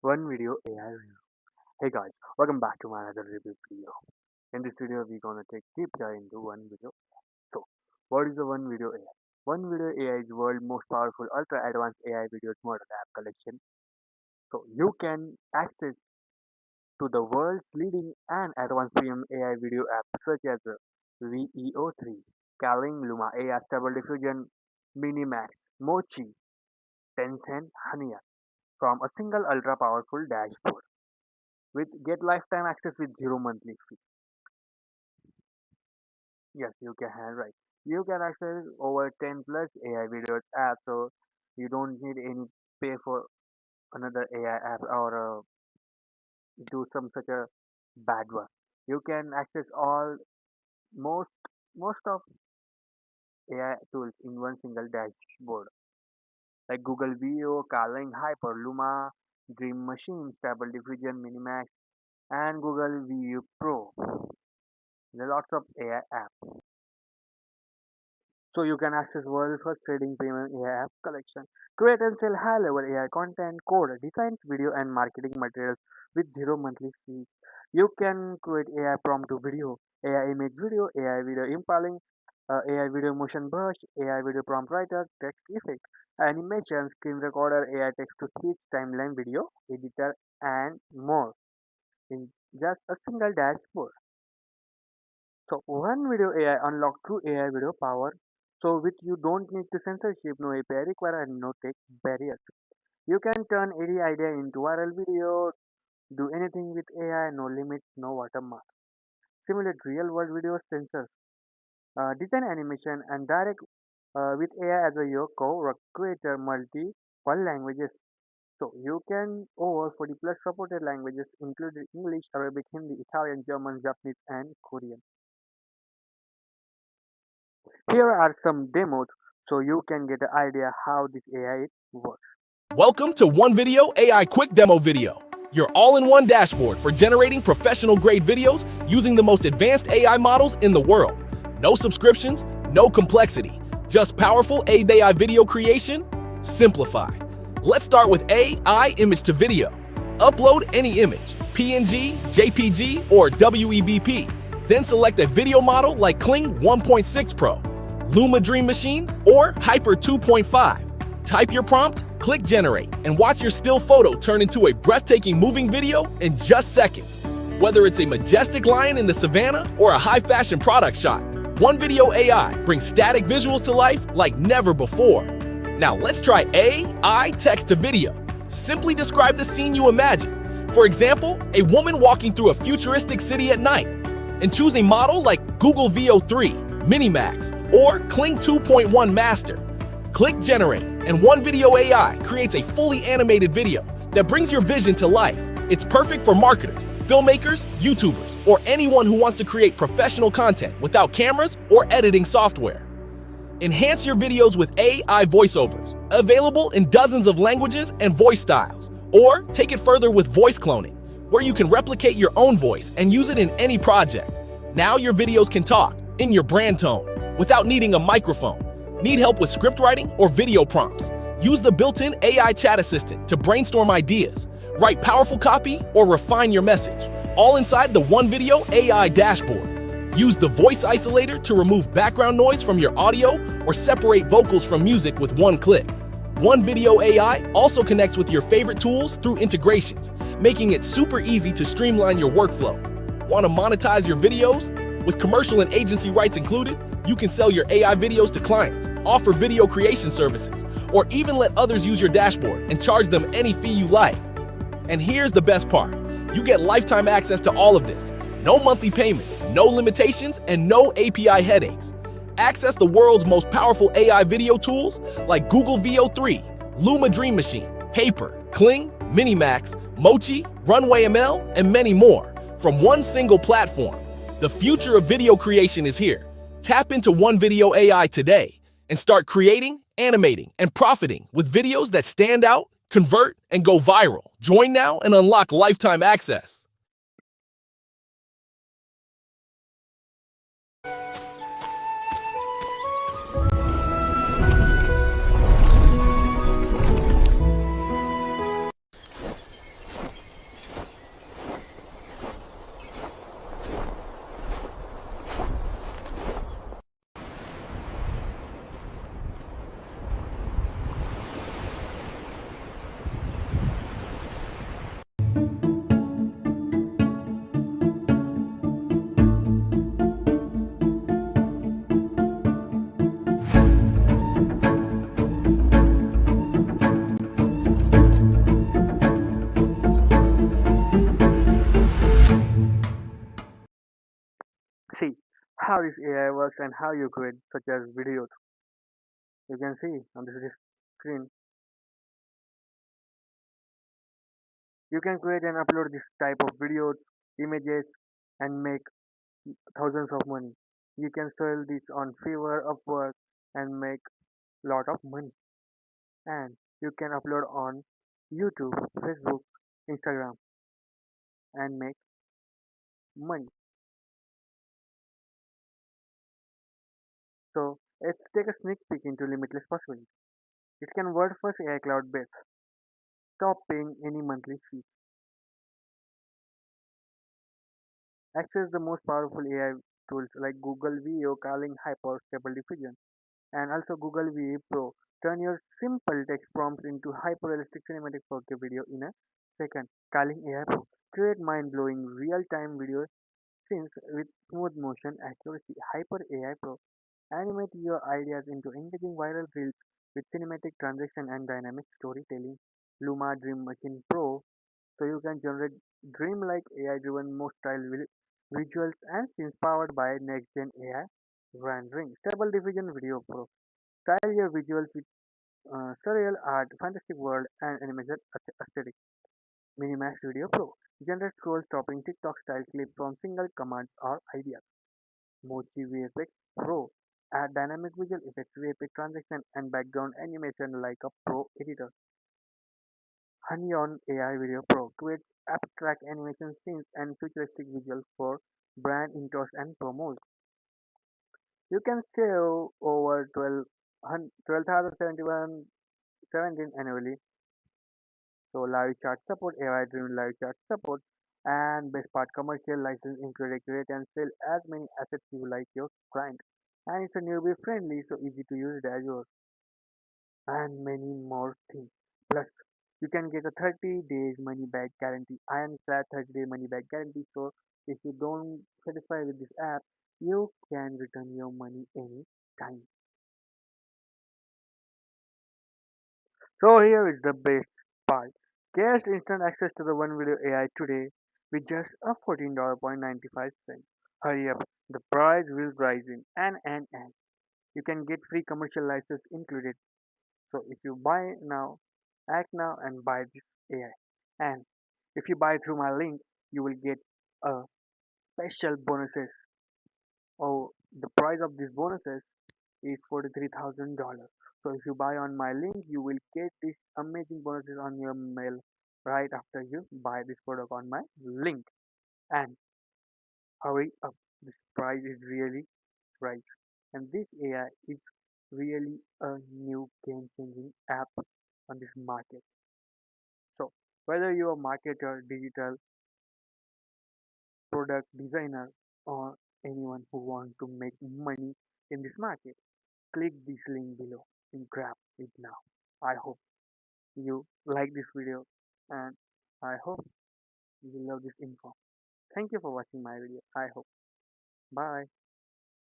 One video AI review. Hey guys, welcome back to my another review video. In this video, we're gonna take deep dive into one video. So, what is the one video AI? One video AI is world most powerful, ultra advanced AI videos model app collection. So you can access to the world's leading and advanced premium AI video apps such as VEO3, Kling, Luma AI, Stable Diffusion, MiniMax, Mochi, Tencent, Hunyuan from a single ultra powerful dashboard. With get lifetime access with zero monthly fee. Yes, you can right. You can access over 10 plus AI videos apps, so you don't need any pay for another AI app or do some such a bad one. You can access all most most of AI tools in one single dashboard, like Google View, Kling, Hyper, Luma, Dream Machine, Stable Diffusion, Minimax, and Google View Pro. There are lots of AI apps. So you can access world first trading premium AI app collection. Create and sell high level AI content, code, designs, video and marketing materials with zero monthly fees. You can create AI prompt to video, AI image video, AI video impaling, AI video motion brush, AI video prompt writer, text effect, animation, screen recorder, AI text to speech, timeline video, editor and more in just a single dashboard. So one video AI unlock true AI video power. So with you don't need to censorship, no API require and no tech barriers. You can turn any idea into viral video, do anything with AI, no limits, no watermark. Simulate real world video sensors, design animation and direct with AI as a your co-creator multi one languages. So you can over 40 plus supported languages including English, Arabic, Hindi, Italian, German, Japanese and Korean. Here are some demos so you can get an idea how this AI works. Welcome to One Video AI Quick Demo Video, your all-in-one dashboard for generating professional-grade videos using the most advanced AI models in the world. No subscriptions, no complexity, just powerful AI video creation, simplified. Let's start with AI image to video. Upload any image, PNG, JPG, or WEBP. Then select a video model like Kling 1.6 Pro, Luma Dream Machine, or Haiper 2.5. Type your prompt, click generate, and watch your still photo turn into a breathtaking moving video in just seconds. Whether it's a majestic lion in the savannah or a high-fashion product shot, One Video AI brings static visuals to life like never before. Now let's try AI text to video. Simply describe the scene you imagine. For example, a woman walking through a futuristic city at night, and choose a model like Google VO3, MiniMax, or Kling 2.1 Master. Click generate, and One Video AI creates a fully animated video that brings your vision to life. It's perfect for marketers, filmmakers, YouTubers, or anyone who wants to create professional content without cameras or editing software. Enhance your videos with AI voiceovers, available in dozens of languages and voice styles. Or take it further with voice cloning, where you can replicate your own voice and use it in any project. Now your videos can talk in your brand tone without needing a microphone. Need help with script writing or video prompts? Use the built-in AI chat assistant to brainstorm ideas, write powerful copy, or refine your message, all inside the One Video AI dashboard. Use the voice isolator to remove background noise from your audio or separate vocals from music with one click. One Video AI also connects with your favorite tools through integrations, making it super easy to streamline your workflow. Want to monetize your videos? With commercial and agency rights included, you can sell your AI videos to clients, offer video creation services, or even let others use your dashboard and charge them any fee you like. And here's the best part. You get lifetime access to all of this. No monthly payments, no limitations, and no API headaches. Access the world's most powerful AI video tools like Google VO3, Luma Dream Machine, Haiper, Kling, MiniMax, Mochi, Runway ML, and many more from one single platform. The future of video creation is here. Tap into One Video AI today and start creating, animating, and profiting with videos that stand out, convert, and go viral. Join now and unlock lifetime access. how this AI works and how you create such as videos. You can see on this screen. You can create and upload this type of videos, images, and make thousands of money. You can sell this on Fiverr, Upwork, and make lot of money. And you can upload on YouTube, Facebook, Instagram, and make money. So let's take a sneak peek into limitless possibilities. It can word first AI cloud based. Stop paying any monthly fee. Access the most powerful AI tools like Google VO, Kling, Hyper, Stable Diffusion, and also Google VE Pro. Turn your simple text prompts into hyper-realistic cinematic 4K video in a second. Kling AI Pro. Create mind-blowing real-time video scenes with smooth motion accuracy. Hyper AI Pro. Animate your ideas into engaging viral reels with cinematic transition and dynamic storytelling. Luma Dreamlike Pro, so you can generate dreamlike AI-driven most style visuals and scenes powered by next-gen AI rendering. Stable Diffusion Video Pro. Style your visuals with surreal art, fantastic world, and animated aesthetic. MiniMax Video Pro. Generate scroll-stopping TikTok-style clips from single command or ideas. Mochi VFX Pro. Add dynamic visual effects, VFX transition, and background animation like a pro editor. Hunyuan AI Video Pro creates abstract animation scenes and futuristic visuals for brand intros and promos. You can save over 12,071 annually. So live chat support, AI-driven live chat support, and best part commercial license included. Create and sell as many assets you like your client. And it's a newbie friendly, so easy to use dashboard and many more things. Plus, you can get a 30 days money back guarantee. I am glad 30-day money back guarantee. So if you don't satisfy with this app, you can return your money anytime. So here is the best part. Get instant access to the one video AI today with just a $14.95. Hurry up, the price will rise in and. You can get free commercial license included. So if you buy now, act now and buy this AI. And if you buy through my link, you will get a special bonuses. Oh, the price of these bonuses is $43,000. So if you buy on my link, you will get these amazing bonuses on your mail right after you buy this product on my link. And hurry up, this price is really right. And this AI is really a new game-changing app on this market. So whether you're a marketer, digital product designer, or anyone who wants to make money in this market, click this link below and grab it now. I hope you like this video and I hope you love this info. Thank you for watching my video. I hope. Bye.